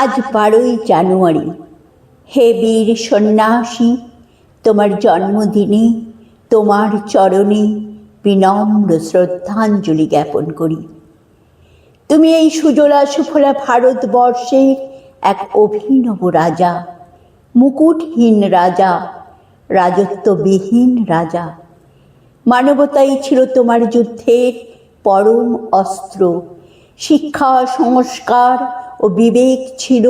আজ 12ই জানুয়ারি। হে বীর সন্ন্যাসী, তোমার জন্মদিনে তোমার চরণে বিনম্র শ্রদ্ধাঞ্জলি জ্ঞাপন করি। তুমি এই সুজলা সুফলা ভারতবর্ষের এক অভিনব রাজা, মুকুটহীন রাজা, রাজত্ববিহীন রাজা। মানবতাই ছিল তোমার যুদ্ধের পরম অস্ত্র, শিক্ষা, সংস্কার ও বিবেক ছিল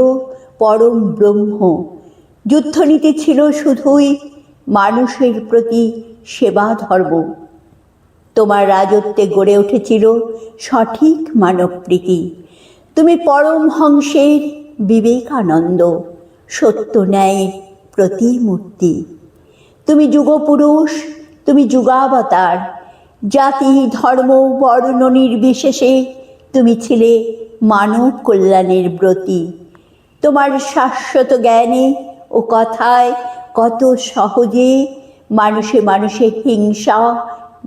পরম ব্রহ্ম। যুদ্ধনীতি ছিল শুধুই মানুষের প্রতি সেবা ধর্ম। তোমার রাজত্বে গড়ে উঠেছিল সঠিক মানবপ্রীতি। তুমি পরমহংসের বিবেকানন্দ, সত্য ন্যায়ের প্রতিমূর্তি। তুমি যুগপুরুষ, তুমি যুগাবতার। জাতি, ধর্ম, বর্ণ নির্বিশেষে তুমি ছিলে মানব কল্যাণের ব্রতী। তোমার শাশ্বত জ্ঞানে ও কথায় কত সহজে মানুষে মানুষে হিংসা,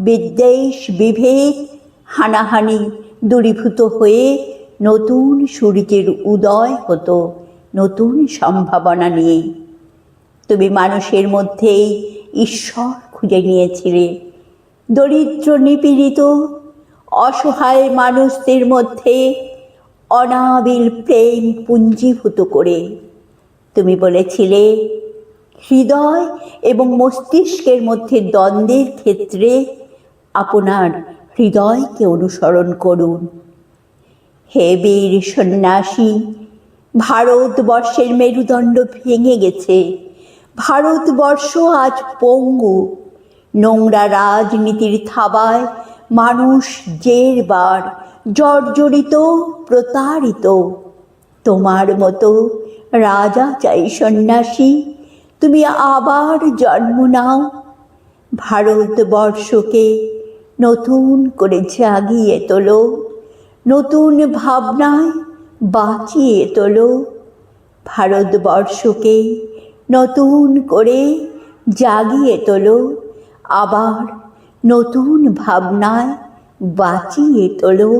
বিদ্বেষ, বিভেদ, হানাহানি দূরীভূত হয়ে নতুন সূর্যের উদয় হতো নতুন সম্ভাবনা নিয়ে। তুমি মানুষের মধ্যেই ঈশ্বর খুঁজে নিয়েছিলে। দরিদ্র, নিপীড়িত, অসহায় মানুষদের মধ্যে অনাবিল প্রেম পুঞ্জীভূত করে তুমি বলেছিলে, হৃদয় এবং মস্তিষ্কের মধ্যে দ্বন্দ্বের ক্ষেত্রে আপনার হৃদয়কে অনুসরণ করুন। হে বীর সন্ন্যাসী, ভারতবর্ষের মেরুদণ্ড ভেঙে গেছে। ভারতবর্ষ আজ পঙ্গু। নোংরা রাজনীতির থাবায় মানুষ জেরবার, জর্জরিত, প্রতারিত। তোমার মতো রাজা চাই সন্ন্যাসী, তুমি আবার জন্ম নাও। ভারতবর্ষকে নতুন করে জাগিয়ে তোলো, নতুন ভাবনায় বাঁচিয়ে তোলো। ভারতবর্ষকে নতুন করে জাগিয়ে তোলো, আবার নতুন ভাবনায় বাঁচিয়ে তোলো।